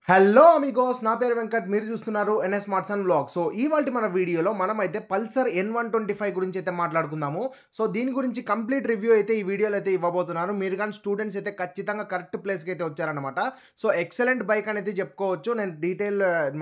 Hello Amigos, నా పేరు వెంకట్. మీరు చూస్తున్నారు NS smarts and vlog. So ఇవాల్టి మన వీడియోలో మనమైతే పల్సర్ N125 గురించి అయితే మాట్లాడుకుందాము. సో దీని గురించి కంప్లీట్ రివ్యూ అయితే ఈ వీడియోలో అయితే ఇవ్వబోతున్నారు. మీరు కానీ స్టూడెంట్స్ అయితే ఖచ్చితంగా కరెక్ట్ ప్లేస్కి అయితే వచ్చారనమాట. సో ఎక్సలెంట్ బైక్ అనేది చెప్పుకోవచ్చు. నేను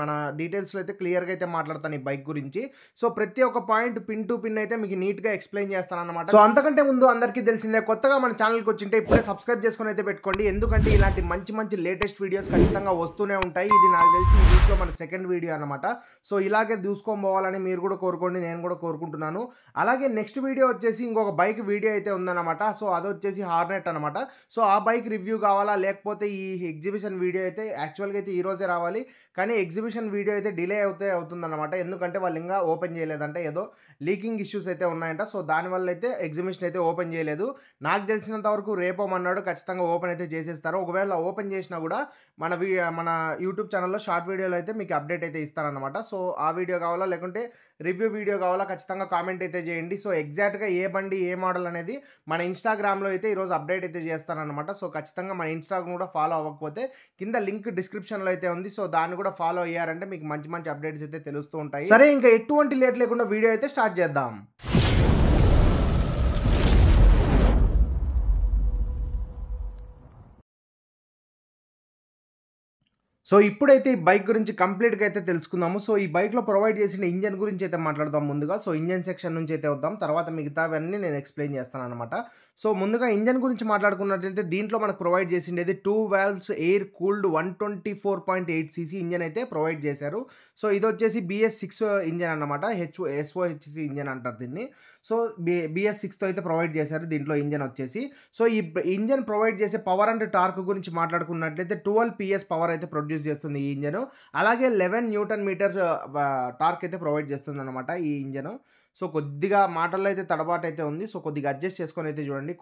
మన డీటెయిల్స్లో అయితే క్లియర్గా అయితే మాట్లాడతాను ఈ బైక్ గురించి. సో ప్రతి ఒక్క పాయింట్ పిన్ టు పిన్ అయితే మీకు నీట్గా ఎక్స్ప్లెయిన్ చేస్తాను అనమాట. సో అంతకంటే ముందు అందరికీ తెలిసిందే, కొత్తగా మన ఛానల్కి వచ్చింటే ఇప్పుడే సబ్స్క్రైబ్ చేసుకొని అయితే పెట్టుకోండి. ఎందుకంటే ఇలాంటి మంచి మంచి లేటెస్ట్ వీడియోస్ ఖచ్చితంగా వస్తూనే ఉంటాయి. ఇది నాకు తెలిసి ఈ వీక్లో మన సెకండ్ వీడియో అనమాట. సో ఇలాగే దూసుకోబోవాలని మీరు కూడా కోరుకోండి, నేను కూడా కోరుకుంటున్నాను. అలాగే నెక్స్ట్ వీడియో వచ్చేసి ఇంకొక బైక్ వీడియో అయితే ఉందన్నమాట. సో అది వచ్చేసి హార్నెట్ అనమాట. సో ఆ బైక్ రివ్యూ కావాలా, లేకపోతే ఈ ఎగ్జిబిషన్ వీడియో అయితే యాక్చువల్గా అయితే ఈ రోజే రావాలి, కానీ ఎగ్జిబిషన్ వీడియో అయితే డిలే అవుతుందన్నమాట. ఎందుకంటే వాళ్ళు ఇంకా ఓపెన్ చేయలేదంటే, ఏదో లీకింగ్ ఇష్యూస్ అయితే ఉన్నాయంట. సో దానివల్ల అయితే ఎగ్జిబిషన్ అయితే ఓపెన్ చేయలేదు. నాకు తెలిసినంత వరకు రేపోమన్నాడు, ఖచ్చితంగా ఓపెన్ అయితే చేసేస్తారు. ఒకవేళ ఓపెన్ చేసినా కూడా మన యూట్యూబ్ ఛానల్లో షార్ట్ వీడియోలో అయితే మీకు అప్డేట్ అయితే ఇస్తారనమాట. సో ఆ వీడియో కావాలా, లేకుంటే రివ్యూ వీడియో కావాలా, ఖచ్చితంగా కామెంట్ అయితే చేయండి. సో ఎగ్జాక్ట్గా ఏ బండి ఏ మోడల్ అనేది మన ఇన్స్టాగ్రామ్లో అయితే ఈరోజు అప్డేట్ అయితే చేస్తానన్నమాట. సో ఖచ్చితంగా మన ఇన్స్టాగ్రామ్ కూడా ఫాలో అవ్వకపోతే కింద లింక్ డిస్క్రిప్షన్లో అయితే ఉంది. సో దాన్ని కూడా ఫాలో అయ్యారంటే మీకు మంచి మంచి అప్డేట్స్ అయితే తెలుస్తూ ఉంటాయి. సరే, ఇంకా ఎటువంటి లేట్ లేకుండా వీడియో అయితే స్టార్ట్ చేద్దాం. సో ఇప్పుడైతే ఈ బైక్ గురించి కంప్లీట్‌గా అయితే తెలుసుకుందాము. సో ఈ బైక్‌లో ప్రొవైడ్ చేసిన ఇంజిన్ గురించి అయితే మాట్లాడదాం ముందుగా. సో ఇంజిన్ సెక్షన్ నుంచి అయితే వద్దాం. తర్వాత మిగతావన్నీ నేను ఎక్స్‌ప్లెయిన్ చేస్తాననమాట. సో ముందుగా ఇంజిన్ గురించి మాట్లాడుకున్నట్లయితే దీంట్లో మనకు ప్రొవైడ్ చేసిండేది 2 valves air cooled 124.8 CC engine అయితే ప్రొవైడ్ చేశారు. సో ఇదొచ్చేసి BS6 ఇంజిన్ అన్నమాట. SOHC ఇంజిన్ అంటారు దీన్ని. సో BS6తో అయితే ప్రొవైడ్ చేశారు దీంట్లో ఇంజిన్ వచ్చేసి. సో ఈ ఇంజిన్ ప్రొవైడ్ చేసే పవర్ అండ్ టార్క్ గురించి మాట్లాడుకున్నట్లయితే 12 PS పవర్ అయితే ప్రొడ్యూస్ చేస్తుంది ఈ ఇంజన్. అలాగే 11 న్యూటన్ మీటర్ టార్క్ అయితే ప్రొవైడ్ చేస్తుంది అనమాట ఈ ఇంజన్. సో కొద్దిగా మాటల్లో అయితే తడబాటు అయితే ఉంది. సో కొద్దిగా అడ్జస్ట్ చేసుకొని అయితే చూడండి.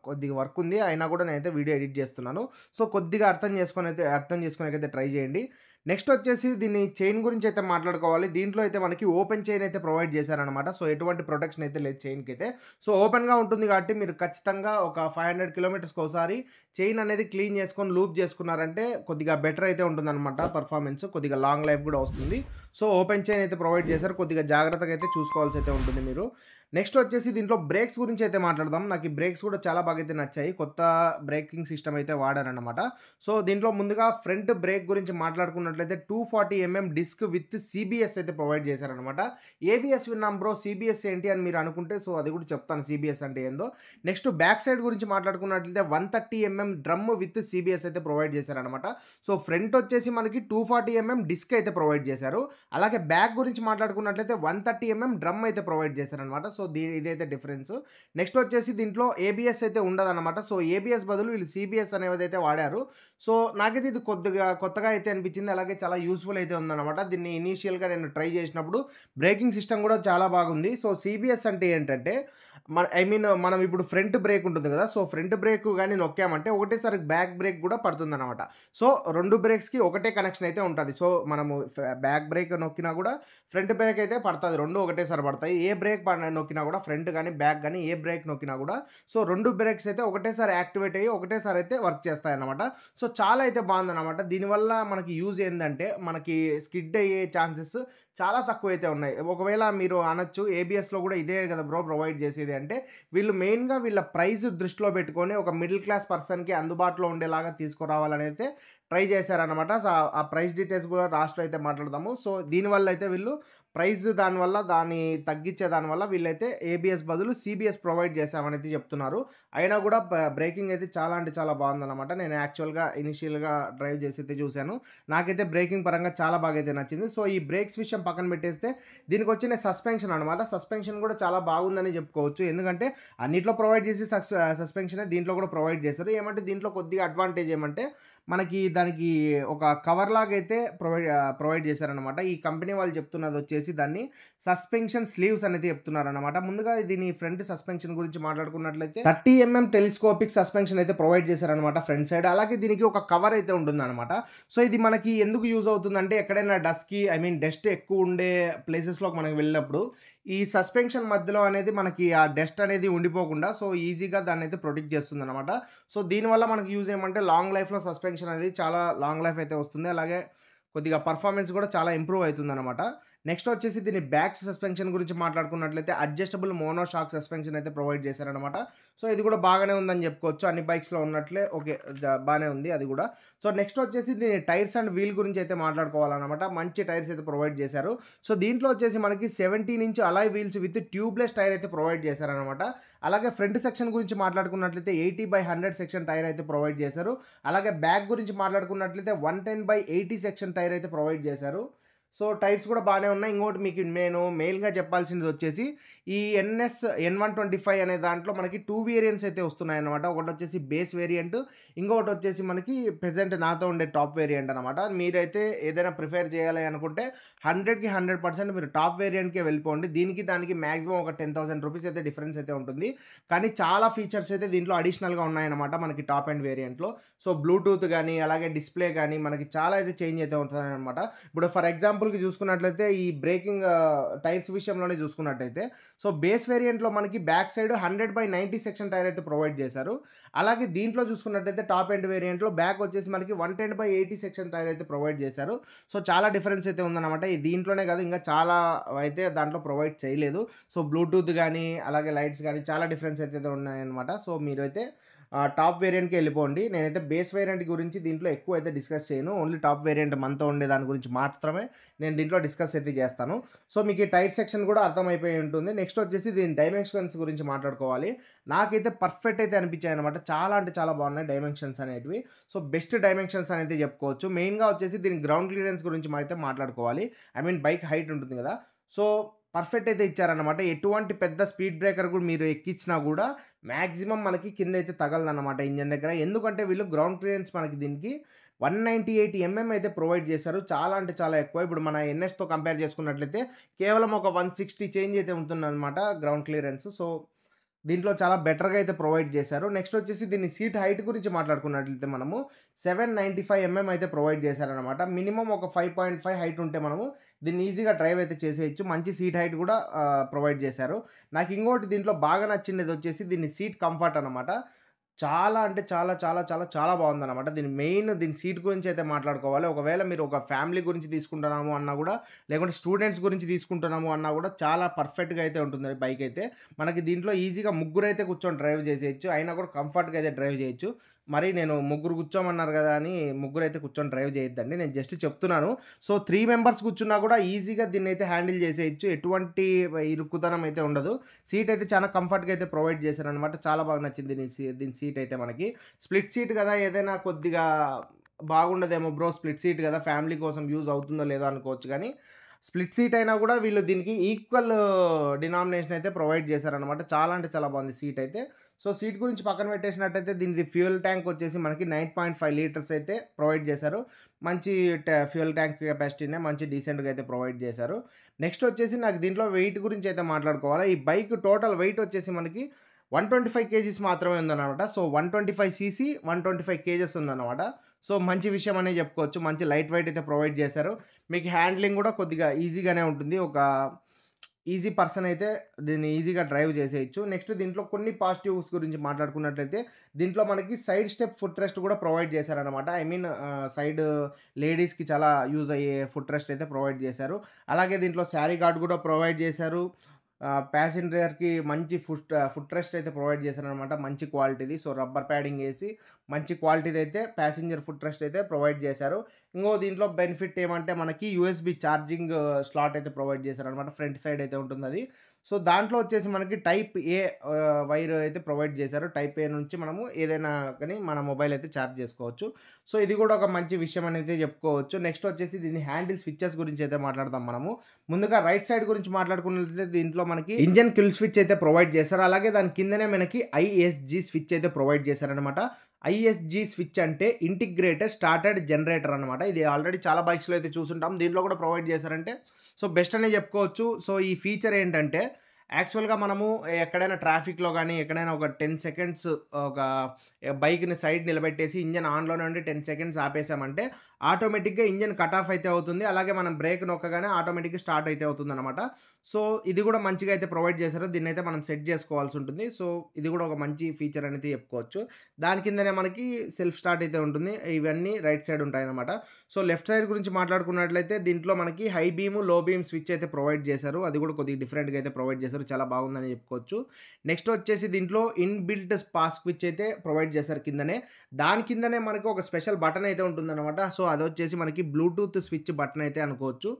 కొద్దిగా వర్క్ ఉంది, అయినా కూడా నేనైతే వీడియో ఎడిట్ చేస్తున్నాను. సో కొద్దిగా అర్థం చేసుకోవడానికి ట్రై చేయండి. నెక్స్ట్ వచ్చేసి దీని చైన్ గురించి అయితే మాట్లాడుకోవాలి. దీంట్లో అయితే మనకి ఓపెన్ చైన్ అయితే ప్రొవైడ్ చేశారనమాట. సో ఎటువంటి ప్రొటెక్షన్ అయితే లేదు చైన్కి అయితే. సో ఓపెన్గా ఉంటుంది కాబట్టి మీరు ఖచ్చితంగా ఒక 500 కిలోమీటర్స్కి ఒకసారి చైన్ అనేది క్లీన్ చేసుకొని లూప్ చేసుకున్నారంటే కొద్దిగా బెటర్ అయితే ఉంటుందన్నమాట. పర్ఫార్మెన్స్ కొద్దిగా లాంగ్ లైఫ్ కూడా వస్తుంది. సో ఓపెన్ చైన్ అయితే ప్రొవైడ్ చేశారు. కొద్దిగా జాగ్రత్తగా అయితే చూసుకోవాల్సి అయితే ఉంటుంది మీరు. నెక్స్ట్ వచ్చేసి దీంట్లో బ్రేక్స్ గురించి అయితే మాట్లాడదాం. నాకు ఈ బ్రేక్స్ కూడా చాలా బాగా అయితే నచ్చాయి. కొత్త బ్రేకింగ్ సిస్టమ్ అయితే వాడారనమాట. సో దీంట్లో ముందుగా ఫ్రంట్ బ్రేక్ గురించి మాట్లాడుకున్నట్లయితే 240mm డిస్క్ విత్ CBS అయితే ప్రొవైడ్ చేశారనమాట. ABS విన్నాం బ్రో, CBS ఏంటి అని మీరు అనుకుంటే, సో అది కూడా చెప్తాను CBS అంటే ఏందో. నెక్స్ట్ బ్యాక్ సైడ్ గురించి మాట్లాడుకున్నట్లయితే 130mm డ్రమ్ విత్ CBS అయితే ప్రొవైడ్ చేశారనమాట. సో ఫ్రంట్ వచ్చేసి మనకి 240mm డిస్క్ అయితే ప్రొవైడ్ చేశారు. అలాగే బ్యాక్ గురించి మాట్లాడుకున్నట్లయితే 130mm డ్రమ్ అయితే ప్రొవైడ్ చేశారనమాట. సో ఇదైతే డిఫరెన్స్. నెక్స్ట్ వచ్చేసి దీంట్లో ABS అయితే ఉండదన్నమాట. సో ABS బదులు వీళ్ళు CBS అనేది అయితే వాడారు. సో నాకైతే ఇది కొత్తగా అయితే అనిపించింది. అలాగే చాలా యూస్ఫుల్ అయితే ఉందన్నమాట. దీన్ని ఇనీషియల్గా నేను ట్రై చేసినప్పుడు బ్రేకింగ్ సిస్టమ్ కూడా చాలా బాగుంది. సో CBS అంటే ఏంటంటే మనం ఇప్పుడు ఫ్రంట్ బ్రేక్ ఉంటుంది కదా. సో ఫ్రంట్ బ్రేక్ కానీ నొక్కామంటే ఒకటేసారి బ్యాక్ బ్రేక్ కూడా పడుతుందన్నమాట. సో 2 బ్రేక్స్కి ఒకటే కనెక్షన్ అయితే ఉంటుంది. సో మనము బ్యాక్ బ్రేక్ నొక్కినా కూడా ఫ్రంట్ బ్రేక్ అయితే పడుతుంది. 2 ఒకటేసారి పడతాయి. ఏ బ్రేక్ నొక్కినా కూడా, ఫ్రంట్ కానీ బ్యాక్ కానీ ఏ బ్రేక్ నొక్కినా కూడా సో 2 బ్రేక్స్ అయితే ఒకటేసారి యాక్టివేట్ అయ్యి ఒకటేసారి అయితే వర్క్ చేస్తాయి అన్నమాట. సో చాలా అయితే బాగుందన్నమాట. దీనివల్ల మనకి యూజ్ ఏంటంటే మనకి స్కిడ్ అయ్యే ఛాన్సెస్ చాలా తక్కువ అయితే ఉన్నాయి. ఒకవేళ మీరు అనొచ్చు ABSలో కూడా ఇదే కదా బ్రో ప్రొవైడ్ చేసేది అంటే, వీళ్ళు మెయిన్గా వీళ్ళ ప్రైస్ దృష్టిలో పెట్టుకొని ఒక మిడిల్ క్లాస్ పర్సన్కి అందుబాటులో ఉండేలాగా తీసుకురావాలని అయితే ట్రై చేశారనమాట. సో ఆ ప్రైస్ డీటెయిల్స్ కూడా లాస్ట్లో అయితే మాట్లాడదాము. సో దీనివల్ల అయితే వీళ్ళు ప్రైస్ దాన్ని తగ్గించే దానివల్ల వీళ్ళైతే ABS బదులు CBS ప్రొవైడ్ చేశామని అయితే చెప్తున్నారు. అయినా కూడా బ్రేకింగ్ అయితే చాలా అంటే చాలా బాగుందన్నమాట. నేను యాక్చువల్గా ఇనిషియల్గా డ్రైవ్ చేసి అయితే చూశాను. నాకైతే బ్రేకింగ్ పరంగా చాలా బాగా అయితే నచ్చింది. సో ఈ బ్రేక్స్ విషయం పక్కన పెట్టేస్తే దీనికి వచ్చిన సస్పెన్షన్ అనమాట. సస్పెన్షన్ కూడా చాలా బాగుందని చెప్పుకోవచ్చు. ఎందుకంటే అన్నిట్లో ప్రొవైడ్ చేసి సస్పెన్షనే దీంట్లో కూడా ప్రొవైడ్ చేశారు. ఏమంటే దీంట్లో కొద్దిగా అడ్వాంటేజ్ ఏమంటే మనకి దానికి ఒక కవర్ లాగా అయితే ప్రొవైడ్ చేశారనమాట. ఈ కంపెనీ వాళ్ళు చెప్తున్నది వచ్చేసి దాన్ని సస్పెన్షన్ స్లీవ్స్ అనేది చెప్తున్నారనమాట. ముందుగా దీని ఫ్రంట్ సస్పెన్షన్ గురించి మాట్లాడుకున్నట్లయితే 30mm టెలిస్కోపిక్ సస్పెన్షన్ అయితే ప్రొవైడ్ చేశారనమాట ఫ్రంట్ సైడ్. అలాగే దీనికి ఒక కవర్ అయితే ఉంటుందన్నమాట. సో ఇది మనకి ఎందుకు యూజ్ అవుతుందంటే, ఎక్కడైనా డస్ట్ ఎక్కువ ఉండే ప్లేసెస్లోకి మనకి వెళ్ళినప్పుడు ఈ సస్పెన్షన్ మధ్యలో అనేది మనకి ఆ డస్ట్ అనేది ఉండిపోకుండా సో ఈజీగా దాన్ని అయితే ప్రొటెక్ట్ చేస్తుందన్నమాట. సో దీనివల్ల మనకి యూజ్ ఏమంటే లాంగ్ లైఫ్లో సస్పెన్షన్ సస్పెన్షన్ అనేది చాలా లాంగ్ లైఫ్ అయితే వస్తుంది. అలాగే కొద్దిగా పర్ఫార్మెన్స్ కూడా చాలా ఇంప్రూవ్ అవుతుందన్నమాట. నెక్స్ట్ వచ్చేసి దీని బ్యాక్ సస్పెన్షన్ గురించి మాట్లాడుకున్నట్లయితే అడ్జస్టబుల్ మోనో షాక్ సస్పెన్షన్ అయితే ప్రొవైడ్ చేశారనమాట. సో ఇది కూడా బాగానే ఉందని చెప్పుకోవచ్చు. అన్ని బైక్స్‌లో ఉన్నట్లే ఓకే. బానే ఉంది అది కూడా. సో నెక్స్ట్ వచ్చేసి దీని టైర్స్ అండ్ వీల్ గురించి అయితే మాట్లాడుకోవాలన్నమాట. మంచి టైర్స్ అయితే ప్రొవైడ్ చేశారు. సో దీంట్లో వచ్చేసి మనకి 17 inch alloy wheels with tubeless tyre అయితే ప్రొవైడ్ చేశారనమాట. అలాగే ఫ్రంట్ సెక్షన్ గురించి మాట్లాడుకున్నట్లయితే 80/100 సెక్షన్ టైర్ అయితే ప్రొవైడ్ చేశారు. అలాగే బ్యాక్ గురించి మాట్లాడుకున్నట్లయితే 110/80 సెక్షన్ టైర్ అయితే ప్రొవైడ్ చేశారు. సో టైర్స్ కూడా బానే ఉన్నాయి. ఇంకోటి మీకు నేను మెయిన్‌గా చెప్పాల్సింది వచ్చేసి ఈ N125 అనే దాంట్లో మనకి 2 వేరియంట్స్ అయితే వస్తున్నాయన్నమాట. ఒకటొచ్చేసి బేస్ వేరియంట్, ఇంకొకటొచ్చేసి మనకి ప్రెజెంట్ నాతో ఉండే టాప్ వేరియంట్ అనమాట. మీరైతే ఏదైనా ప్రిఫర్ చేయాలి అనుకుంటే 100కి 100% మీరు టాప్ వేరియంట్‌కే వెళ్ళిపోండి. దీనికి దానికి మాక్సిమం ఒక 10,000 రూపీస్ అయితే డిఫరెన్స్ అయితే ఉంటుంది. కానీ చాలా ఫీచర్స్ అయితే దీంట్లో అడిషనల్‌గా ఉన్నాయన్నమాట మనకి టాప్ ఎండ్ వేరియంట్‌లో. సో బ్లూటూత్ గానీ, అలాగే డిస్‌ప్లే గానీ మనకి చాలా అయితే చేంజ్ అయితే అవుతాయన్నమాట. ఇప్పుడు ఫర్ ఎగ్జాంపుల్‌కి చూసుకున్నట్లయితే ఈ బ్రేకింగ్ టైర్స్ విషయంలోనే చూసుకున్నట్టయితే సో బేస్ వేరియంట్‌లో మనకి బ్యాక్ సైడ్ 100/90 సెక్షన్ టైర్ అయితే ప్రొవైడ్ చేశారు. అలాగే దీంట్లో చూసుకున్నట్టయితే టాప్ ఎండ్ వేరియంట్‌లో బ్యాక్ వచ్చేసి మనకి 110/80 సెక్షన్ టైర్ అయితే ప్రొవైడ్ చేశారు. సో చాలా డిఫరెన్స్ అయితే ఉందన్నమాట. ఈ దీంట్లోనే కాదు ఇంకా చాలా అయితే దాంట్లో ప్రొవైడ్ చేయలేదు. సో బ్లూటూత్ గానీ, అలాగే లైట్స్ గానీ చాలా డిఫరెన్స్ అయితే ఉన్నాయన్నమాట. సో మీరైతే టాప్ వేరియంట్‌కే వెళ్ళిపోండి. నేనైతే బేస్ వేరియంట్ గురించి దీంట్లో ఎక్కువ అయితే డిస్కస్ చేయను. ఓన్లీ టాప్ వేరియంట్ మనతో ఉండే దాని గురించి మాత్రమే నేను దీంట్లో డిస్కస్ అయితే చేస్తాను. సో మీకు ఈ టైర్ సెక్షన్ కూడా అర్థమైపోయి ఉంటుంది. నెక్స్ట్ వచ్చేసి దీని డైమెన్షన్స్ గురించి మాట్లాడుకోవాలి. నాకైతే పర్ఫెక్ట్ అయితే అనిపించాయన్నమాట. చాలా అంటే చాలా బాగున్నాయి డైమెన్షన్స్ అనేటివి. సో బెస్ట్ డైమెన్షన్స్ అనేది చెప్పుకోవచ్చు. మెయిన్‌గా వచ్చేసి దీని గ్రౌండ్ క్లియరెన్స్ గురించి అయితే మాట్లాడుకోవాలి. ఐ మీన్ బైక్ హైట్ ఉంటుంది కదా! సో పర్ఫెక్ట్ అయితే ఇచ్చారన్నమాట. ఎటువంటి పెద్ద స్పీడ్ బ్రేకర్ కూడా మీరు ఎక్కించినా కూడా మాక్సిమం మనకి కిందైతే తగలదన్నమాట ఇంజిన్ దగ్గర. ఎందుకంటే వీళ్ళు గ్రౌండ్ క్లియరెన్స్ మనకి దీనికి 198 ఎంఎం అయితే ప్రొవైడ్ చేశారు. చాలా అంటే చాలా ఎక్కువ. ఇప్పుడు మన ఎన్ఎస్‌తో కంపేర్ చేసుకున్నట్లయితే కేవలం ఒక 160 చేంజ్ అయితే ఉంటుందన్నమాట గ్రౌండ్ క్లియరెన్స్. సో దీంట్లో చాలా బెటర్‌గా అయితే ప్రొవైడ్ చేశారు. నెక్స్ట్ వచ్చేసి దీని సీట్ హైట్ గురించి మాట్లాడుకున్నట్లయితే మనము 795 ఎంఎం అయితే ప్రొవైడ్ చేశారనమాట. మినిమమ్ ఒక 5.5 హైట్ ఉంటే మనము దీన్ని ఈజీగా డ్రైవ్ అయితే చేసేయొచ్చు. మంచి సీట్ హైట్ కూడా ప్రొవైడ్ చేశారు. నాకు ఇంకోటి దీంట్లో బాగా నచ్చింది వచ్చేసి దీని సీట్ కంఫర్ట్ అనమాట. చాలా అంటే చాలా చాలా చాలా చాలా బాగుందనమాట. దీని సీట్ గురించి అయితే మాట్లాడుకోవాలి. ఒకవేళ మీరు ఒక ఫ్యామిలీ గురించి తీసుకుంటున్నాము అన్నా కూడా, లేకుంటే స్టూడెంట్స్ గురించి తీసుకుంటున్నాము అన్నా కూడా చాలా పర్ఫెక్ట్‌గా అయితే ఉంటుంది బైక్ అయితే. మనకి దీంట్లో ఈజీగా ముగ్గురైతే కూర్చొని డ్రైవ్ చేసేయొచ్చు. అయినా కూడా కంఫర్ట్‌గా అయితే డ్రైవ్ చేయొచ్చు. మరి నేను ముగ్గురు కూర్చోమన్నారు కదా అని ముగ్గురైతే కూర్చొని డ్రైవ్ చేయొద్దండి. నేను జస్ట్ చెప్తున్నాను. సో 3 మెంబర్స్ కూర్చున్నా కూడా ఈజీగా దీన్నైతే హ్యాండిల్ చేసేయొచ్చు. ఎటువంటి ఇరుక్కుతనం అయితే ఉండదు. సీట్ అయితే చాలా కంఫర్ట్‌గా అయితే ప్రొవైడ్ చేశారనమాట. చాలా బాగా నచ్చింది దీని సీట్ అయితే మనకి. స్ప్లిట్ సీట్ కదా! ఏదైనా కొద్దిగా బాగుండదేమో బ్రో స్ప్లిట్ సీట్ కదా! ఫ్యామిలీ కోసం యూజ్ అవుతుందో లేదో అనుకోవచ్చు గానీ, స్ప్లిట్ సీట్ అయినా కూడా వీళ్ళు దీనికి ఈక్వల్ డినామినేషన్ అయితే ప్రొవైడ్ చేశారనమాట. చాలా అంటే చాలా బాగుంది సీట్ అయితే. సో సీట్ గురించి పక్కన పెట్టేసినట్టయితే దీనిది ఫ్యూయల్ ట్యాంక్ వచ్చేసి మనకి 9.5 లీటర్స్ అయితే ప్రొవైడ్ చేశారు. మంచి ఫ్యూయల్ ట్యాంక్ కెపాసిటీనే మంచి డీసెంట్‌గా అయితే ప్రొవైడ్ చేశారు. నెక్స్ట్ వచ్చేసి నాకు దీంట్లో వెయిట్ గురించి అయితే మాట్లాడుకోవాలి. ఈ బైక్ టోటల్ వెయిట్ వచ్చేసి మనకి 125 కేజీస్ మాత్రమే ఉందనమాట. సో 125 సీసీ 125 కేజెస్ ఉందనమాట. సో మంచి విషయం అనే చెప్పుకోవచ్చు. మంచి లైట్ వెయిట్ అయితే ప్రొవైడ్ చేశారు. మీకు హ్యాండ్లింగ్ కూడా కొద్దిగా ఈజీగానే ఉంటుంది. ఒక ఈజీ పర్సన్ అయితే దీన్ని ఈజీగా డ్రైవ్ చేసేయొచ్చు. నెక్స్ట్ దీంట్లో కొన్ని పాజిటివ్స్ గురించి మాట్లాడుకున్నట్లయితే దీంట్లో మనకి సైడ్ స్టెప్ ఫుట్ రెస్ట్ కూడా ప్రొవైడ్ చేశారనమాట. ఐ మీన్ సైడ్ లేడీస్‌కి చాలా యూజ్ అయ్యే ఫుట్ రెస్ట్ అయితే ప్రొవైడ్ చేశారు. అలాగే దీంట్లో శారీ గార్డ్ కూడా ప్రొవైడ్ చేశారు. ప్యాసింజర్‌కి మంచి ఫుట్ రెస్ట్ అయితే ప్రొవైడ్ చేశారనమాట. మంచి క్వాలిటీది. సో రబ్బర్ ప్యాడింగ్ ఏసి మంచి క్వాలిటీదైతే ప్యాసింజర్ ఫుట్ రెస్ట్ అయితే ప్రొవైడ్ చేశారు. ఇంకో దీంట్లో బెనిఫిట్ ఏమంటే మనకి యూఎస్‌బీ ఛార్జింగ్ స్లాట్ అయితే ప్రొవైడ్ చేశారనమాట. ఫ్రంట్ సైడ్ అయితే ఉంటుందది. సో దాంట్లో వచ్చేసి మనకి టైప్ ఏ వైర్ అయితే ప్రొవైడ్ చేశారు. టైప్ ఏ నుంచి మనము ఏదైనా కానీ మన మొబైల్ అయితే ఛార్జ్ చేసుకోవచ్చు. సో ఇది కూడా ఒక మంచి విషయం అనేది చెప్పుకోవచ్చు. నెక్స్ట్ వచ్చేసి దీని హ్యాండిల్ స్విచెస్ గురించి అయితే మాట్లాడదాం మనము. ముందుగా రైట్ సైడ్ గురించి మాట్లాడుకున్నట్లయితే దీంట్లో మనకి ఇంజన్ కిల్ స్విచ్ అయితే ప్రొవైడ్ చేశారు. అలాగే దాని కిందనే మనకి ఐఎస్జీ స్విచ్ అయితే ప్రొవైడ్ చేశారనమాట. ఐఎస్జీ స్విచ్ అంటే ఇంటిగ్రేటెడ్ స్టార్టెడ్ జనరేటర్ అనమాట. ఇది ఆల్రెడీ చాలా బైక్స్‌లో అయితే చూసుంటాం. దీంట్లో కూడా ప్రొవైడ్ చేశారంటే సో బెస్ట్ అనే చెప్పుకోవచ్చు. సో ఈ ఫీచర్ ఏంటంటే యాక్చువల్‌గా మనము ఎక్కడైనా ట్రాఫిక్‌లో గానీ, ఎక్కడైనా ఒక 10 సెకండ్స్ ఒక బైక్‌ని సైడ్ నిలబెట్టేసి ఇంజిన్ ఆన్‌లోనే ఉండి 10 సెకండ్స్ ఆపేసామంటే ఆటోమేటిక్‌గా ఇంజిన్ కట్ ఆఫ్ అయితే అవుతుంది. అలాగే మనం బ్రేక్ నొక్కగానే ఆటోమేటిక్‌గా స్టార్ట్ అయితే అవుతుందనమాట. సో, ఇది కూడా మంచిగా అయితే ప్రొవైడ్ చేశారు. దీన్నైతే మనం సెట్ చేసుకోవాల్సి ఉంటుంది. సో, ఇది కూడా ఒక మంచి ఫీచర్ అనేది చెప్పుకోవచ్చు. దాని కిందనే మనకి సెల్ఫ్ స్టార్ట్ అయితే ఉంటుంది. ఇవన్నీ రైట్ సైడ్ ఉంటాయన్నమాట. సో, లెఫ్ట్ సైడ్ గురించి మాట్లాడుకున్నట్లయితే దీంట్లో మనకి హై బీమ్, లో బీమ్ స్విచ్ అయితే ప్రొవైడ్ చేశారు. అది కూడా కొద్దిగా డిఫరెంట్‌గా అయితే ప్రొవైడ్ చేశారు. చాలా బాగుందని చెప్పుకోవచ్చు. నెక్స్ట్ వచ్చేసి దీంట్లో ఇన్‌బిల్ట్ స్పార్క్ స్విచ్ అయితే ప్రొవైడ్ చేశారు కిందనే. దాని కిందనే మనకు ఒక స్పెషల్ బటన్ అయితే ఉంటుందన్నమాట. సో, అదొచ్చేసి మనకి బ్లూటూత్ స్విచ్ బటన్ అయితే అనుకోవచ్చు.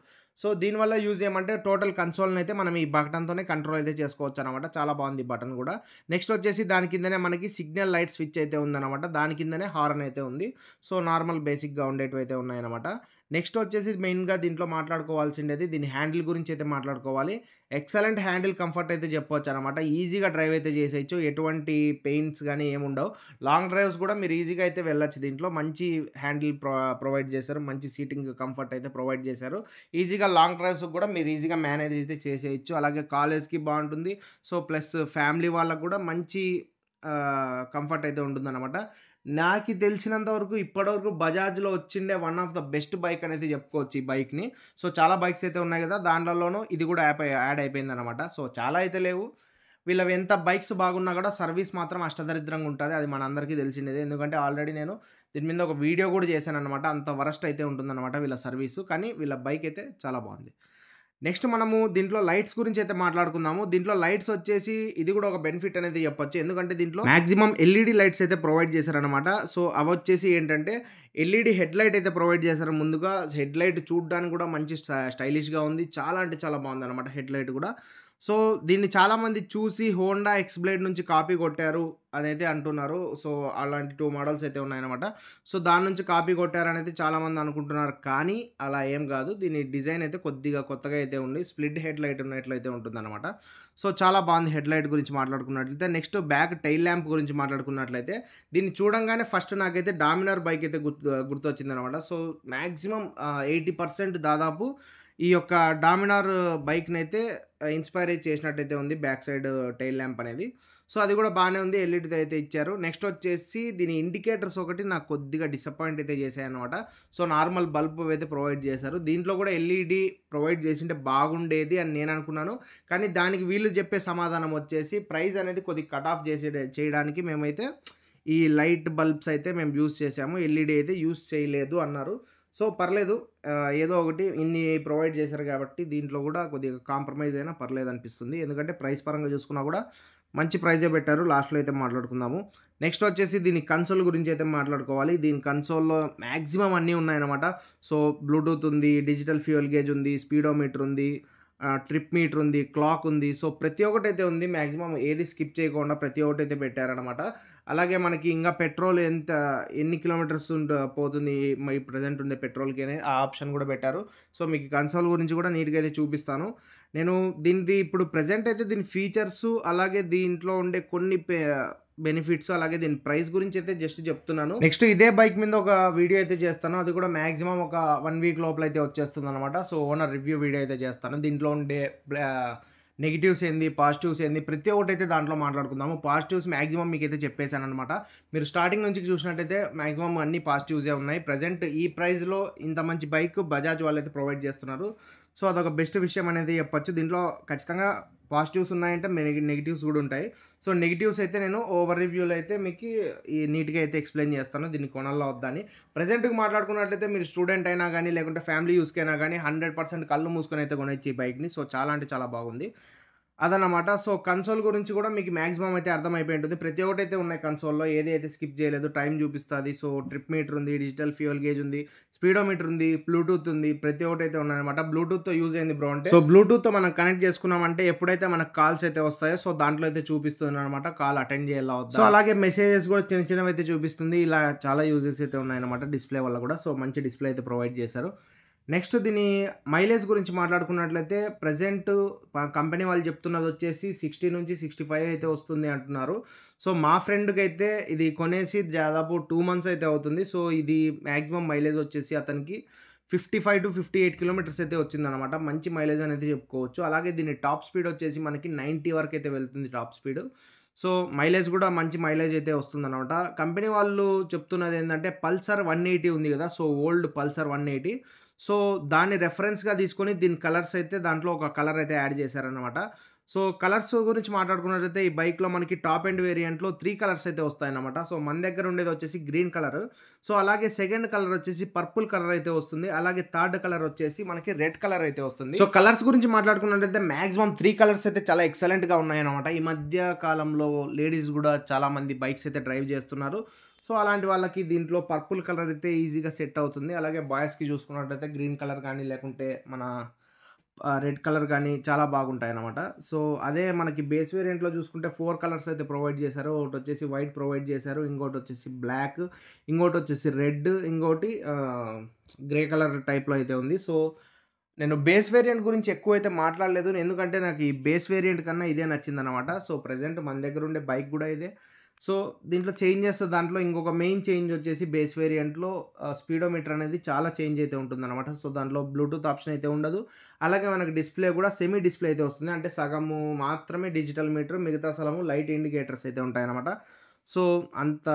సో, దీనివల్ల యూజ్ ఏమంటే టోటల్ కన్సోల్‌నైతే మనం ఈ బటన్‌తోనే కంట్రోల్ అయితే చేసుకోవచ్చనమాట. చాలా బాగుంది ఈ బటన్ గూడా. నెక్స్ట్ వచ్చేసి దాని కిందనే మనకి సిగ్నల్ లైట్ స్విచ్ అయితే ఉందనమాట. దాని కిందనే హారన్ అయితే ఉంది. సో, నార్మల్ బేసిక్‌గా ఉండేటివైతే ఉన్నాయన్నమాట. నెక్స్ట్ వచ్చేసి మెయిన్‌గా దీంట్లో మాట్లాడుకోవాల్సిండేది దీని హ్యాండిల్ గురించి అయితే మాట్లాడుకోవాలి. ఎక్సలెంట్ హ్యాండిల్ కంఫర్ట్ అయితే చెప్పొచ్చనమాట. ఈజీగా డ్రైవ్ అయితే చేసేయచ్చు. ఎటువంటి పెయిన్స్ గాని ఏముండవు. లాంగ్ డ్రైవ్స్ కూడా మీరు ఈజీగా అయితే వెళ్ళొచ్చు దీంట్లో. మంచి హ్యాండిల్ ప్రొవైడ్ చేశారు. మంచి సీటింగ్ కంఫర్ట్ అయితే ప్రొవైడ్ చేశారు. ఈజీగా లాంగ్ డ్రైవ్స్‌కి కూడా మీరు ఈజీగా మేనేజ్ అయితే చేసేయచ్చు. అలాగే కాలేజ్‌కి బావుంటుంది. సో, ప్లస్ ఫ్యామిలీ వాళ్ళకి కూడా మంచి కంఫర్ట్ అయితే ఉంటుందనమాట. నాకి తెలిసినంత వరకు ఇప్పటివరకు బజాజ్‌లో వచ్చిండే one of the best bike అనేది చెప్పుకోవచ్చు ఈ బైక్‌ని. సో, చాలా బైక్స్ అయితే ఉన్నాయి గదా! దాంట్లలోనూ ఇది కూడా యాడ్ అయిపోయిందనమాట. సో, చాలా అయితే లేవు. వీళ్ళవి ఎంత బైక్స్ బాగున్నా గూడా సర్వీస్ మాత్రం అష్టదరిద్రంగా ఉంటది. అది మనందరికీ తెలిసిందేదే. ఎందుకంటే ఆల్రెడీ నేను దీని మీద ఒక వీడియో గూడా చేశాననమాట. అంత వరస్ట్ అయితే ఉంటుందనమాట వీళ్ళ సర్వీసు. కానీ వీళ్ళ బైక్ అయితే చాలా బావుంది. నెక్స్ట్ మనము దీంట్లో లైట్స్ గురించైతే మాట్లాడుకుందాము. దీంట్లో లైట్స్ వచ్చేసి ఇది గూడా ఒక బెనిఫిట్ అనేది చెప్పొచ్చు. ఎందుకంటే దీంట్లో మాక్సిమం ఎల్ఈడీ లైట్స్ అయితే ప్రొవైడ్ చేశారనమాట. సో, అవొచ్చేసి ఏంటంటే ఎల్ఈడీ హెడ్‌లైట్ అయితే ప్రొవైడ్ చేశారు ముందుగా. హెడ్‌లైట్ చూడ్డానికి కూడా మంచి స్టైలిష్‌గా ఉంది. చాలా అంటే చాలా బావుందనమాట హెడ్‌లైట్ గూడా. సో, దీన్ని చాలామంది చూసి హోండా ఎక్స్‌బ్లేడ్ నుంచి కాపీ కొట్టారు అనైతే అంటున్నారు. సో, అలాంటి 2 మోడల్స్ అయితే ఉన్నాయన్నమాట. సో, దాని నుంచి కాపీ కొట్టారనైతే చాలామంది అనుకుంటున్నారు. కానీ అలా ఏం గాదు. దీని డిజైన్ అయితే కొద్దిగా కొత్తగా అయితే ఉంది. స్ప్లిట్ హెడ్‌లైట్ ఉన్నట్లయితే ఉంటుందన్నమాట. సో, చాలా బావుంది హెడ్‌లైట్ గురించి మాట్లాడుకున్నట్లయితే. నెక్స్ట్ బ్యాక్ టైల్ ల్యాంప్ గురించి మాట్లాడుకున్నట్లయితే దీన్ని చూడంగానే ఫస్ట్ నాకైతే డామినార్ బైక్ అయితే గుర్తొచ్చిందనమాట. సో, మాక్సిమం 80% దాదాపు ఈ యొక్క డామినార్ బైక్‌నైతే ఇన్‌స్పైర్ అయ్యి చేసినట్టయితే ఉంది. బ్యాక్ సైడ్ టైల్ ల్యాంప్ అనేది. సో, అది కూడా బానే ఉంది. ఎల్ఈడీతో అయితే ఇచ్చారు. నెక్స్ట్ వచ్చేసి దీని ఇండికేటర్స్ ఒకటి నాకు కొద్దిగా డిసప్పాయింట్ అయితే చేశాయన్నమాట. సో, నార్మల్ బల్బ్ అయితే ప్రొవైడ్ చేశారు. దీంట్లో కూడా ఎల్ఈడీ ప్రొవైడ్ చేసుంటే బాగుండేది అని నేను అనుకున్నాను. కానీ దానికి వీళ్ళు చెప్పే సమాధానం వచ్చేసి ప్రైస్ అనేది కొద్దిగా కట్ ఆఫ్ చేయడానికి మేమైతే ఈ లైట్ బల్బ్స్ అయితే మేము యూజ్ చేసాము. ఎల్ఈడీ అయితే యూజ్ చేయలేదు అన్నారు. సో, పర్లేదు. ఏదో ఒకటి ఇన్ని ప్రొవైడ్ చేశారు కాబట్టి దీంట్లో కూడా కొద్దిగా కాంప్రమైజ్ అయినా పర్లేదనిపిస్తుంది. ఎందుకంటే ప్రైస్ పరంగా చూసుకున్నా కూడా మంచి ప్రైజే పెట్టారు. లాస్ట్‌లో అయితే మాట్లాడుకుందాము. నెక్స్ట్ వచ్చేసి దీని కన్సోల్ గురించి అయితే మాట్లాడుకోవాలి. దీని కన్సోల్‌లో మాక్సిమం అన్నీ ఉన్నాయన్నమాట. సో, బ్లూటూత్ ఉంది, డిజిటల్ ఫ్యూయల్ గేజ్ ఉంది, స్పీడోమీటర్ ఉంది, ట్రిప్ మీటర్ ఉంది, క్లాక్ ఉంది. సో, ప్రతి ఒక్కటైతే ఉంది. మాక్సిమం ఏది స్కిప్ చేయకుండా ప్రతి ఒక్కటైతే పెట్టారనమాట. అలాగే మనకి ఇంగా పెట్రోల్ ఎన్ని కిలోమీటర్స్ పోతుంది ప్రెజెంట్ ఉండే పెట్రోల్‌కి అనేది ఆ ఆప్షన్ కూడా పెట్టారు. సో, మీకు కన్సోల్ గురించి కూడా నీట్‌గా అయితే చూపిస్తాను. నేను దీనిది ఇప్పుడు ప్రెజెంట్ అయితే దీని ఫీచర్సు అలాగే దీంట్లో ఉండే కొన్ని బెనిఫిట్స్ అలాగే దీని ప్రైస్ గురించి అయితే జస్ట్ చెప్తున్నాను. నెక్స్ట్ ఇదే బైక్ మీద ఒక వీడియో అయితే చేస్తాను. అది కూడా మాక్సిమం ఒక 1 వీక్ లోపల అయితే వచ్చేస్తుందనమాట. సో, ఓనర్ రివ్యూ వీడియో అయితే చేస్తాను. దీంట్లో ఉండే నెగెటివ్స్ ఏంది, పాజిటివ్స్ ఏంది ప్రతి ఒక్కటైతే దాంట్లో మాట్లాడుకుందాము. పాజిటివ్స్ మాక్సిమం మీకైతే చెప్పేసాననమాట. మీరు స్టార్టింగ్ నుంచి చూసినట్టయితే మాక్సిమం అన్ని పాజిటివ్సే ఉన్నాయి. ప్రెజెంట్ ఈ ప్రైస్‌లో ఇంత మంచి బైక్ బజాజ్ వాళ్ళైతే ప్రొవైడ్ చేస్తున్నారు. సో, అదొక బెస్ట్ విషయం అనేది చెప్పొచ్చు. దీంట్లో ఖచ్చితంగా పాజిటివ్స్ ఉన్నాయంటే నెగెటివ్స్ కూడా ఉంటాయి. సో, నెగెటివ్స్ అయితే నేను ఓవర్ రివ్యూలో అయితే మీకు ఈ నీట్‌గా అయితే ఎక్స్‌ప్లెయిన్ చేస్తాను. దీన్ని కొనాలా వద్దా అని. ప్రెజెంట్‌గా మాట్లాడుకున్నట్లయితే మీరు స్టూడెంట్ అయినా గానీ, లేకుంటే ఫ్యామిలీ యూజ్‌కైనా గానీ 100% కళ్ళు మూసుకొని అయితే కొనొచ్చు ఈ బైక్‌ని. సో, చాలా అంటే చాలా బాగుంది. అదనమాట. సో, కన్సోల్ గురించి కూడా మీకు మాక్సిమం అయితే అర్థమైపోయి ఉంటుంది. ప్రతి ఒక్కటైతే ఉన్నాయి కన్సోల్‌లో. ఏది అయితే స్కిప్ చేయలేదు. టైమ్ చూపిస్తది. సో, ట్రిప్ మీటర్ ఉంది, డిజిటల్ ఫ్యూయల్ గేజ్ ఉంది, స్పీడోమీటర్ ఉంది, బ్లూటూత్ ఉంది. ప్రతి ఒక్కటైతే ఉన్నాయన్నమాట. బ్లూటూత్‌తో యూజ్ అయింది బ్రో అంటే. సో, బ్లూటూత్‌తో మనం కనెక్ట్ చేసుకున్నామంటే ఎప్పుడైతే మనకు కాల్స్ అయితే వస్తాయో సో, దాంట్లో అయితే చూపిస్తుందన్నమాట. కాల్ అటెండ్ చేయాలా వద్దా. సో, అలాగే మెసేజెస్ కూడా చిన్న చిన్నవైతే చూపిస్తుంది. ఇలా చాలా యూజెస్ అయితే ఉన్నాయన్నమాట డిస్‌ప్లే వల్ల కూడా. సో, మంచి డిస్‌ప్లే అయితే ప్రొవైడ్ చేశారు. నెక్స్ట్ దీని మైలేజ్ గురించి మాట్లాడుకున్నట్లయితే ప్రెజెంట్ కంపెనీ వాళ్ళు చెప్తున్నదొచ్చేసి 60-65 అయితే వస్తుంది అంటున్నారు. సో, మా ఫ్రెండ్‌కైతే ఇది కొనేసి దాదాపు 2 మంత్స్ అయితే అవుతుంది. సో, ఇది మాక్సిమం మైలేజ్ వచ్చేసి అతనికి 55-58 కిలోమీటర్స్ అయితే వచ్చిందనమాట. మంచి మైలేజ్ అనేది చెప్పుకోవచ్చు. అలాగే దీని టాప్ స్పీడ్ వచ్చేసి మనకి 90 వరకైతే వెళ్తుంది టాప్ స్పీడ్. సో, మైలేజ్ గూడా మంచి మైలేజ్ అయితే వస్తుందనమాట. కంపెనీ వాళ్ళు చెప్తున్నదేందంటే పల్సర్ 180 ఉంది గదా! So, old Pulsar 180. సో, దాన్ని రెఫరెన్స్‌గా తీసుకొని దీని కలర్స్ అయితే దాంట్లో ఒక కలర్ అయితే యాడ్ చేశారనమాట. సో, కలర్స్ గురించి మాట్లాడుకున్నట్లయితే ఈ బైక్‌లో మనకి టాప్ ఎండ్ వేరియంట్‌లో 3 కలర్స్ అయితే వస్తాయన్నమాట. సో, మన దగ్గర ఉండేదొచ్చేసి గ్రీన్ కలర్. సో, అలాగే సెకండ్ కలర్ వచ్చేసి పర్పుల్ కలర్ అయితే వస్తుంది. అలాగే థర్డ్ కలర్ వచ్చేసి మనకి రెడ్ కలర్ అయితే వస్తుంది. సో, కలర్స్ గురించి మాట్లాడుకున్నట్లయితే మాక్సిమం 3 కలర్స్ అయితే చాలా ఎక్సలెంట్‌గా ఉన్నాయన్నమాట. ఈ మధ్య కాలంలో లేడీస్ గూడా చాలామంది బైక్స్ అయితే డ్రైవ్ చేస్తున్నారు. సో, అలాంటి వాళ్ళకి దీంట్లో పర్పుల్ కలర్ అయితే ఈజీగా సెట్ అవుతుంది. అలాగే బాయ్స్‌కి చూసుకున్నట్టయితే గ్రీన్ కలర్ గానీ లేకుంటే మన రెడ్ కలర్ గానీ చాలా బాగుంటాయన్నమాట. సో, అదే మనకి బేస్ వేరియంట్‌లో చూసుకుంటే 4 కలర్స్ అయితే ప్రొవైడ్ చేశారు. ఒకటొచ్చేసి వైట్ ప్రొవైడ్ చేశారు. ఇంకోటొచ్చేసి బ్లాక్, ఇంకోటొచ్చేసి రెడ్, ఇంకోటి గ్రే కలర్ టైప్‌లో అయితే ఉంది. సో, నేను బేస్ వేరియంట్ గురించి ఎక్కువైతే మాట్లాడలేదు. ఎందుకంటే నాకు ఈ బేస్ వేరియంట్ కన్నా ఇదే నచ్చిందనమాట. సో, ప్రెజెంట్ మన దగ్గర ఉండే బైక్ గూడా ఇదే. సో, దీంట్లో చేంజెస్ దాంట్లో ఇంకొక మెయిన్ చేంజ్ వచ్చేసి బేస్ వేరియంట్‌లో స్పీడోమీటర్ అనేది చాలా చేంజ్ అయితే ఉంటుందనమాట. సో, దాంట్లో బ్లూటూత్ ఆప్షన్ అయితే ఉండదు. అలాగే మనకి డిస్‌ప్లే గూడా సెమీ డిస్‌ప్లే అయితే వస్తుంది. అంటే సగము మాత్రమే డిజిటల్ మీటర్, మిగతా సగము లైట్ ఇండికేటర్స్ అయితే ఉంటాయనమాట. సో, అంత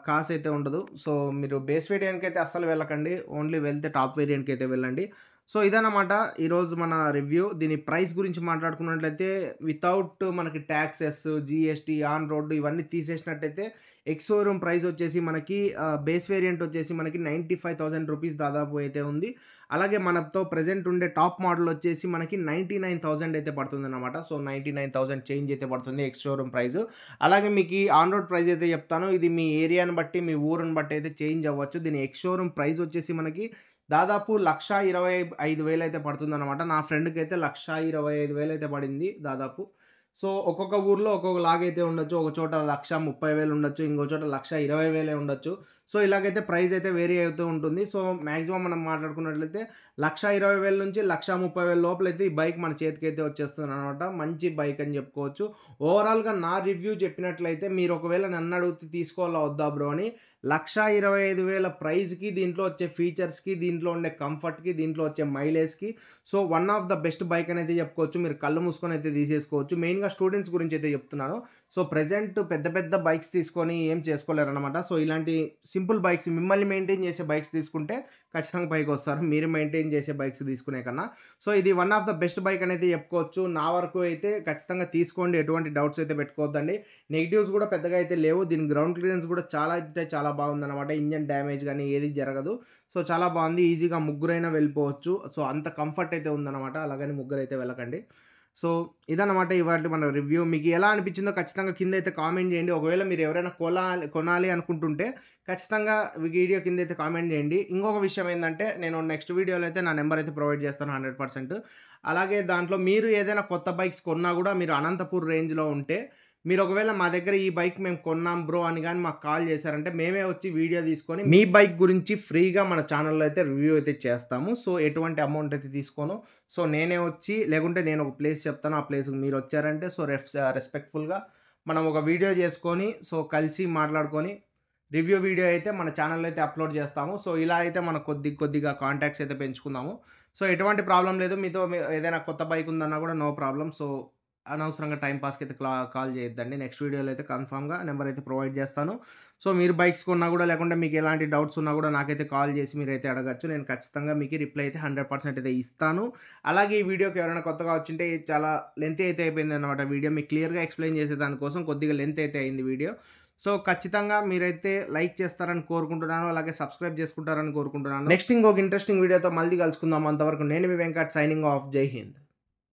కాస్ట్ అయితే ఉండదు. సో, మీరు బేస్ వేరియంట్‌కైతే అస్సలు వెళ్ళకండి. ఓన్లీ వెళ్తే టాప్ వేరియంట్‌కైతే వెళ్ళండి. సో, ఇదన్నమాట ఈరోజు మన రివ్యూ. దీని ప్రైస్ గురించి మాట్లాడుకున్నట్లయితే వితౌట్ మనకి టాక్సెస్, జీఎస్టీ, ఆన్ రోడ్ ఇవన్నీ తీసేసినట్టయితే ఎక్స్ షోరూమ్ ప్రైస్ వచ్చేసి మనకి బేస్ వేరియంట్ వచ్చేసి మనకి 95,000 రూపీస్ దాదాపు అయితే ఉంది. అలాగే మనతో ప్రెజెంట్ ఉండే టాప్ మోడల్ వచ్చేసి మనకి 99,000 అయితే పడుతుందన్నమాట. సో, 99,000 చేంజ్ అయితే పడుతుంది ఎక్స్ షోరూమ్ ప్రైస్. అలాగే మీకు ఈ ఆన్ రోడ్ ప్రైస్ అయితే చెప్తాను. ఇది మీ ఏరియాని బట్టి, మీ ఊరుని బట్టి అయితే చేంజ్ అవ్వచ్చు. దీని ఎక్స్ షోరూమ్ ప్రైస్ వచ్చేసి మనకి దాదాపు 1,25,000 అయితే పడుతుందన్నమాట. నా ఫ్రెండ్‌కైతే 1,25,000 అయితే పడింది దాదాపు. సో, ఒక్కొక్క ఊర్లో ఒక్కొక్కలాగైతే ఉండొచ్చు. ఒక చోట 1,30,000 ఉండొచ్చు. ఇంకో చోట 1,20,000 ఉండొచ్చు. సో, ఇలాగైతే ప్రైస్ అయితే వేరీ అవుతూ ఉంటుంది. సో, మాక్సిమం మనం మాట్లాడుకున్నట్లయితే 1,20,000 నుంచి 1,30,000 లోపలైతే ఈ బైక్ మన చేతికైతే వచ్చేస్తుందనమాట. మంచి బైక్ అని చెప్పుకోవచ్చు. ఓవరాల్‌గా నా రివ్యూ చెప్పినట్లయితే మీరు ఒకవేళ నన్ను అడిగితే తీసుకోవాలా వద్దా బ్రో అని 1,25,000 ప్రైస్‌కి దీంట్లో వచ్చే ఫీచర్స్‌కి, దీంట్లో ఉండే కంఫర్ట్‌కి, దీంట్లో వచ్చే మైలేజ్‌కి so, one of the best bike అనైతే చెప్పుకోవచ్చు. మీరు కళ్ళు మూసుకొని అయితే తీసేసుకోవచ్చు. మెయిన్‌గా స్టూడెంట్స్ గురించి అయితే చెప్తున్నాను. సో, ప్రెజెంట్ పెద్ద పెద్ద బైక్స్ తీసుకొని ఏం చేసుకోలేరనమాట. సో, ఇలాంటి సింపుల్ బైక్స్ మిమ్మల్ని మెయింటైన్ చేసే బైక్స్ తీసుకుంటే ఖచ్చితంగా పైకొస్తారు. మీరు మెయింటైన్ చేసే బైక్స్ తీసుకునే కన్నా. సో, ఇది one of the best bike అనేది చెప్పుకోవచ్చు. నా వరకు అయితే ఖచ్చితంగా తీసుకోండి. ఎటువంటి డౌట్స్ అయితే పెట్టుకోవద్దండి. నెగెటివ్స్ కూడా పెద్దగా అయితే లేవు. దీని గ్రౌండ్ క్లియరెన్స్ కూడా చాలా అంటే చాలా బాగుందనమాట. ఇంజిన్ డ్యామేజ్ గానీ ఏది జరగదు. సో, చాలా బాగుంది. ఈజీగా ముగ్గురైనా వెళ్ళిపోవచ్చు. సో, అంత కంఫర్ట్ అయితే ఉందనమాట. అలాగని ముగ్గురైతే వెళ్ళకండి. సో, ఇదన్నమాట ఇవాల్టి మన రివ్యూ. మీకు ఎలా అనిపించిందో ఖచ్చితంగా కిందైతే కామెంట్ చేయండి. ఒకవేళ మీరు ఎవరైనా కొనాలి అనుకుంటుంటే ఖచ్చితంగా వీడియో కిందైతే కామెంట్ చేయండి. ఇంకొక విషయం ఏందంటే నేను నెక్స్ట్ వీడియోలో అయితే నా నంబర్ అయితే ప్రొవైడ్ చేస్తాను 100%. అలాగే దాంట్లో మీరు ఏదైనా కొత్త బైక్స్ కొన్నా కూడా మీరు అనంతపూర్ రేంజ్‌లో ఉంటే మీరు ఒకవేళ మా దగ్గర ఈ బైక్ మేము కొన్నాం బ్రో అని గాని మాకు కాల్ చేశారంటే మేమే వచ్చి వీడియో తీసుకొని మీ బైక్ గురించి ఫ్రీగా మన ఛానెల్‌లో అయితే రివ్యూ అయితే చేస్తాము. సో, ఎటువంటి అమౌంట్ అయితే తీసుకోను. సో, నేనే వచ్చి లేకుంటే నేను ఒక ప్లేస్ చెప్తాను. ఆ ప్లేస్‌కి మీరు వచ్చారంటే సో, రెస్పెక్ట్‌ఫుల్‌గా మనం ఒక వీడియో చేసుకొని సో, కలిసి మాట్లాడుకొని రివ్యూ వీడియో అయితే మన ఛానెల్‌లో అయితే అప్‌లోడ్ చేస్తాము. సో, ఇలా అయితే మనం కొద్దిగా కాంటాక్ట్స్ అయితే పెంచుకుందాము. సో, ఎటువంటి ప్రాబ్లమ్ లేదు. మీతో ఏదైనా కొత్త బైక్ ఉందన్నా కూడా నో ప్రాబ్లమ్. సో, అనవసరంగా టైమ్ పాస్‌కి అయితే కాల్ చేయొద్దండి. నెక్స్ట్ వీడియోలో అయితే కన్ఫర్మ్‌గా నంబర్ అయితే ప్రొవైడ్ చేస్తాను. సో, మీరు బైక్స్ కొన్నా కూడా లేకుంటే మీకు ఎలాంటి డౌట్స్ ఉన్నా కూడా నాకైతే కాల్ చేసి మీరైతే అడగొచ్చు. నేను ఖచ్చితంగా మీకు రిప్లై అయితే 100% అయితే ఇస్తాను. అలాగే ఈ వీడియోకి ఎవరైనా కొత్తగా వచ్చింటే చాలా లెంతీ అయితే అయిపోయిందన్నమాట వీడియో. మీకు క్లియర్‌గా ఎక్స్‌ప్లెయిన్ చేసే దానికోసం కొద్దిగా లెంత్ అయితే అయింది వీడియో. సో, ఖచ్చితంగా మీరైతే లైక్ చేస్తారని కోరుకుంటున్నాను. అలాగే సబ్స్క్రైబ్ చేసుకుంటారని కోరుకుంటున్నాను. నెక్స్ట్ ఇంకొక ఇంట్రెస్టింగ్ వీడియోతో మళ్ళీ కలుసుకుందాం. అంతవరకు నేను మీ వెంకట్ సైనింగ్ ఆఫ్. జై హింద్.